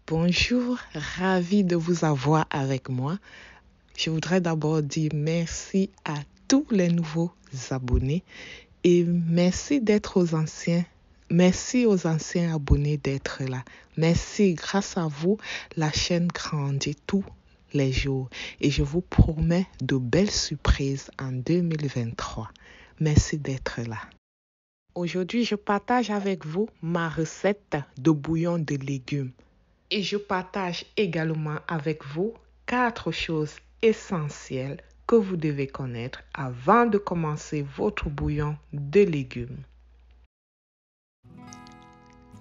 Bonjour, ravi de vous avoir avec moi. Je voudrais d'abord dire merci à tous les nouveaux abonnés et merci d'être aux anciens. Merci aux anciens abonnés d'être là. Merci, grâce à vous, la chaîne grandit tous les jours et je vous promets de belles surprises en 2023. Merci d'être là. Aujourd'hui, je partage avec vous ma recette de bouillon de légumes. Et je partage également avec vous 4 choses essentielles que vous devez connaître avant de commencer votre bouillon de légumes.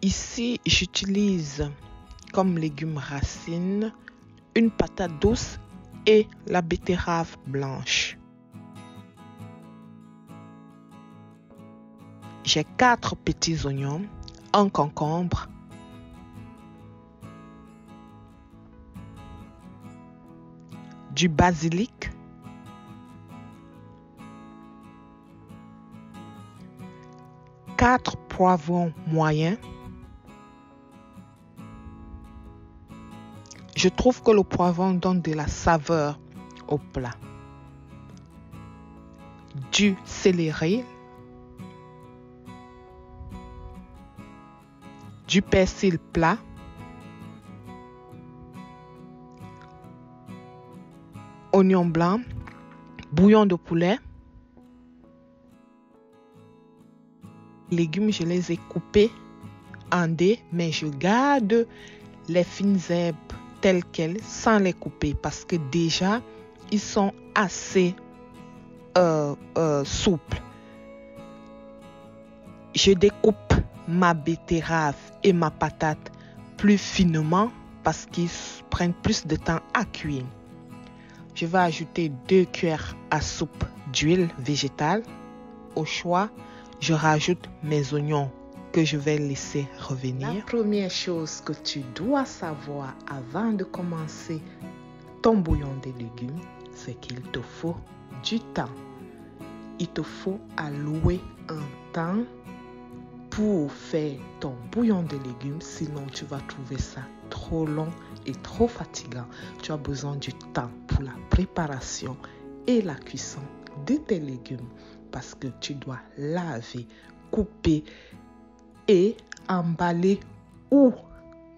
Ici, j'utilise comme légumes racines une patate douce et la betterave blanche. J'ai 4 petits oignons, un concombre, du basilic, quatre poivrons moyens. Je trouve que le poivron donne de la saveur au plat. Du céleri, du persil plat, oignon blanc, bouillon de poulet. Les légumes, je les ai coupés en dés, mais je garde les fines herbes telles quelles sans les couper parce que déjà, ils sont assez souples. Je découpe ma betterave et ma patate plus finement parce qu'ils prennent plus de temps à cuire. Je vais ajouter 2 cuillères à soupe d'huile végétale. Au choix, je rajoute mes oignons que je vais laisser revenir. La première chose que tu dois savoir avant de commencer ton bouillon de légumes, c'est qu'il te faut du temps. Il te faut allouer un temps pour faire ton bouillon de légumes, sinon tu vas trouver ça trop long et trop fatigant. Tu as besoin du temps pour la préparation et la cuisson de tes légumes parce que tu dois laver, couper et emballer ou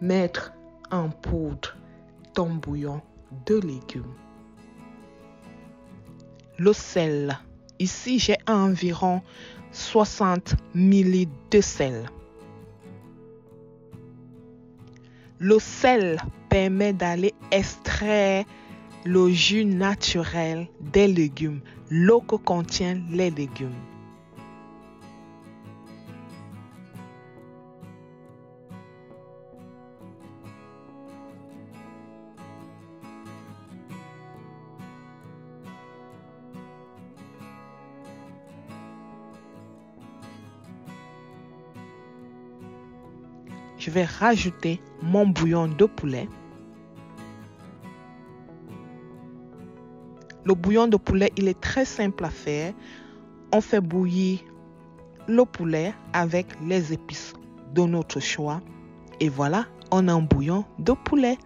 mettre en poudre ton bouillon de légumes. Le sel. Ici, j'ai environ 60 ml de sel. Le sel permet d'aller extraire le jus naturel des légumes, l'eau que contiennent les légumes. Je vais rajouter mon bouillon de poulet. Le bouillon de poulet, il est très simple à faire. On fait bouillir le poulet avec les épices de notre choix. Et voilà, on a un bouillon de poulet.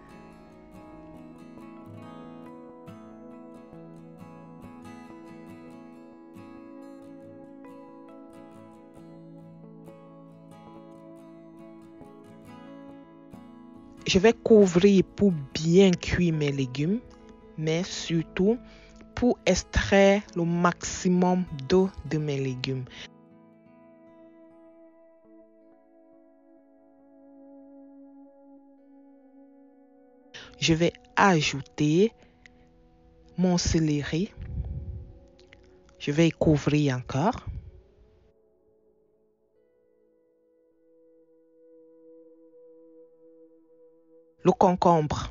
Je vais couvrir pour bien cuire mes légumes, mais surtout pour extraire le maximum d'eau de mes légumes. Je vais ajouter mon céleri. Je vais couvrir encore. Le concombre.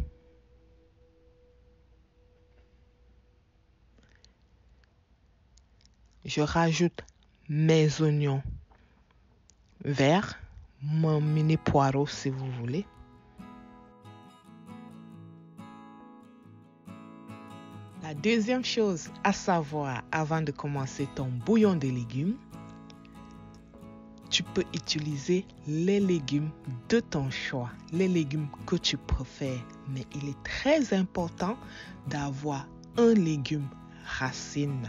Je rajoute mes oignons verts, mon mini poireau si vous voulez. La deuxième chose à savoir avant de commencer ton bouillon de légumes, tu peux utiliser les légumes de ton choix, les légumes que tu préfères. Mais il est très important d'avoir un légume racine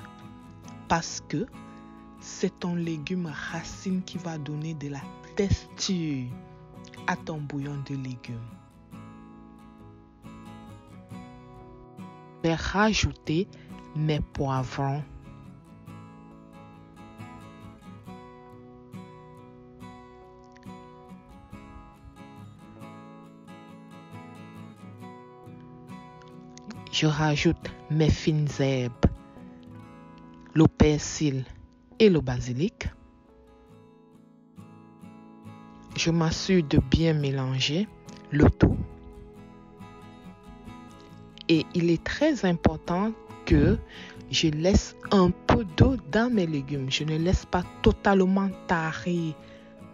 parce que c'est ton légume racine qui va donner de la texture à ton bouillon de légumes. Je vais rajouter mes poivrons. Je rajoute mes fines herbes, le persil et le basilic. Je m'assure de bien mélanger le tout. Et il est très important que je laisse un peu d'eau dans mes légumes. Je ne laisse pas totalement tarir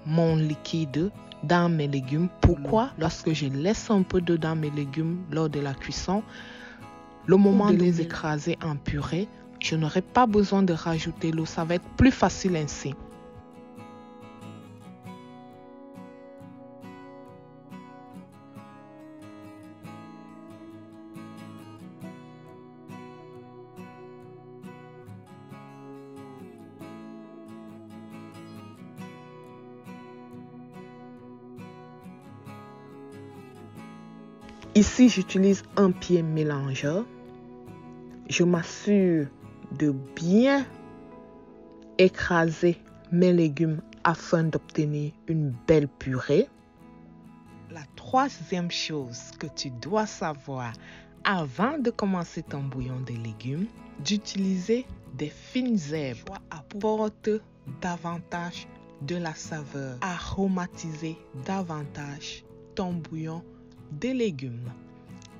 mon liquide dans mes légumes. Pourquoi? Lorsque je laisse un peu d'eau dans mes légumes lors de la cuisson, le moment de les écraser en purée, je n'aurai pas besoin de rajouter l'eau. Ça va être plus facile ainsi. Ici, j'utilise un pied mélangeur. Je m'assure de bien écraser mes légumes afin d'obtenir une belle purée. La troisième chose que tu dois savoir avant de commencer ton bouillon de légumes, d'utiliser des fines herbes apporte davantage de la saveur, aromatiser davantage ton bouillon de légumes.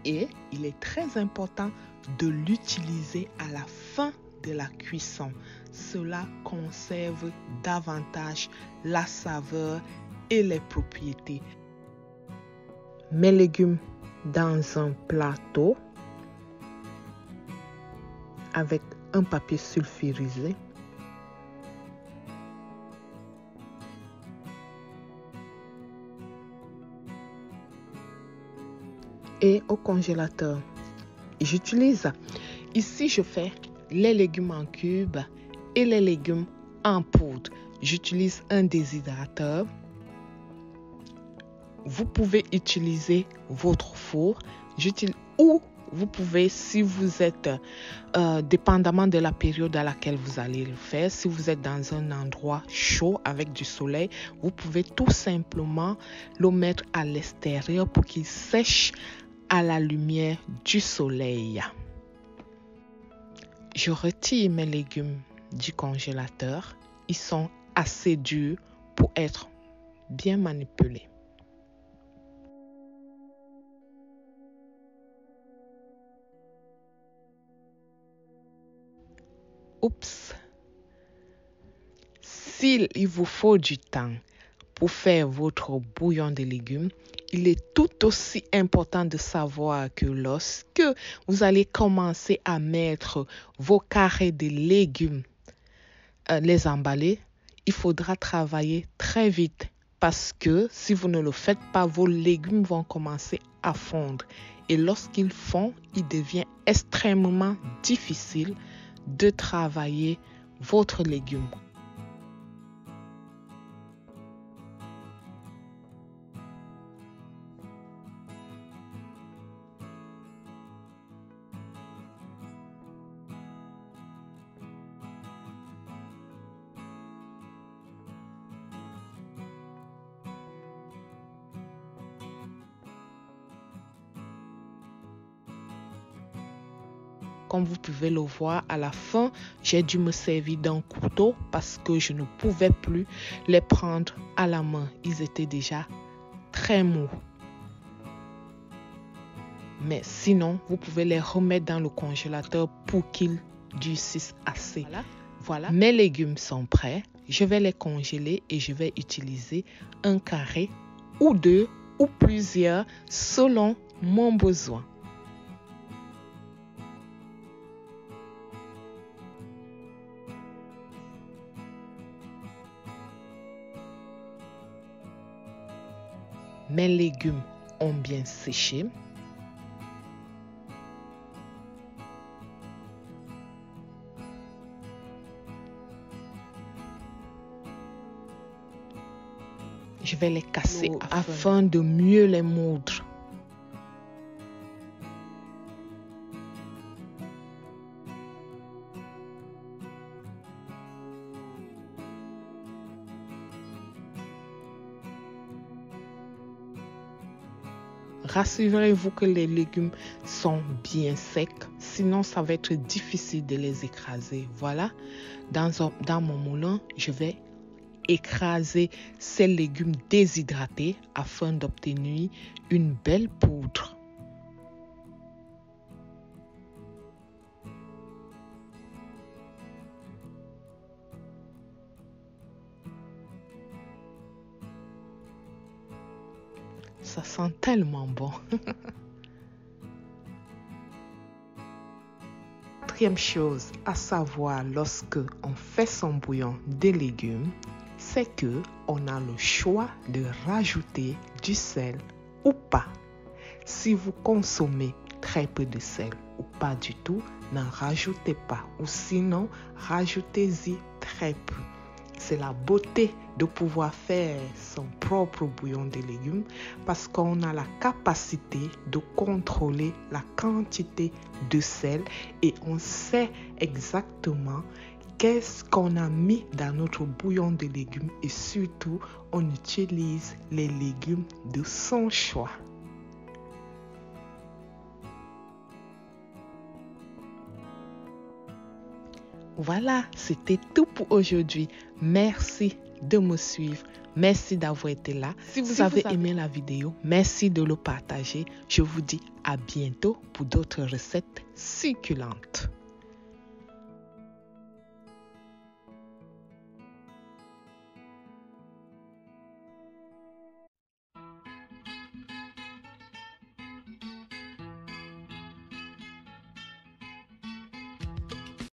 Et il est très important de l'utiliser à la fin de la cuisson. Cela conserve davantage la saveur et les propriétés. Mes légumes dans un plateau avec un papier sulfurisé. Et au congélateur. J'utilise, ici je fais les légumes en cubes et les légumes en poudre. J'utilise un déshydrateur. Vous pouvez utiliser votre four. Ou vous pouvez, si vous êtes, dépendamment de la période à laquelle vous allez le faire, si vous êtes dans un endroit chaud avec du soleil, vous pouvez tout simplement le mettre à l'extérieur pour qu'il sèche à la lumière du soleil. Je retire mes légumes du congélateur. Ils sont assez durs pour être bien manipulés. Oups! S'il vous faut du temps pour faire votre bouillon de légumes, il est tout aussi important de savoir que lorsque vous allez commencer à mettre vos carrés de légumes, les emballer, il faudra travailler très vite parce que si vous ne le faites pas, vos légumes vont commencer à fondre. Et lorsqu'ils fondent, il devient extrêmement difficile de travailler votre légume. Comme vous pouvez le voir, à la fin, j'ai dû me servir d'un couteau parce que je ne pouvais plus les prendre à la main. Ils étaient déjà très mous. Mais sinon, vous pouvez les remettre dans le congélateur pour qu'ils durcissent assez. Voilà. Mes légumes sont prêts. Je vais les congeler et je vais utiliser un carré ou deux ou plusieurs selon mon besoin. mes légumes ont bien séché. Je vais les casser afin de mieux les moudre. Rassurez-vous que les légumes sont bien secs, sinon ça va être difficile de les écraser. Voilà, dans mon moulin, je vais écraser ces légumes déshydratés afin d'obtenir une belle poudre. Ça sent tellement bon. Quatrième chose à savoir lorsque on fait son bouillon de légumes, c'est que on a le choix de rajouter du sel ou pas. Si vous consommez très peu de sel ou pas du tout, n'en rajoutez pas. Ou sinon, rajoutez-y très peu. C'est la beauté de pouvoir faire son propre bouillon de légumes parce qu'on a la capacité de contrôler la quantité de sel et on sait exactement qu'est-ce qu'on a mis dans notre bouillon de légumes et surtout on utilise les légumes de son choix. Voilà, c'était tout pour aujourd'hui. Merci de me suivre. Merci d'avoir été là. Si vous avez aimé la vidéo, merci de le partager. Je vous dis à bientôt pour d'autres recettes succulentes.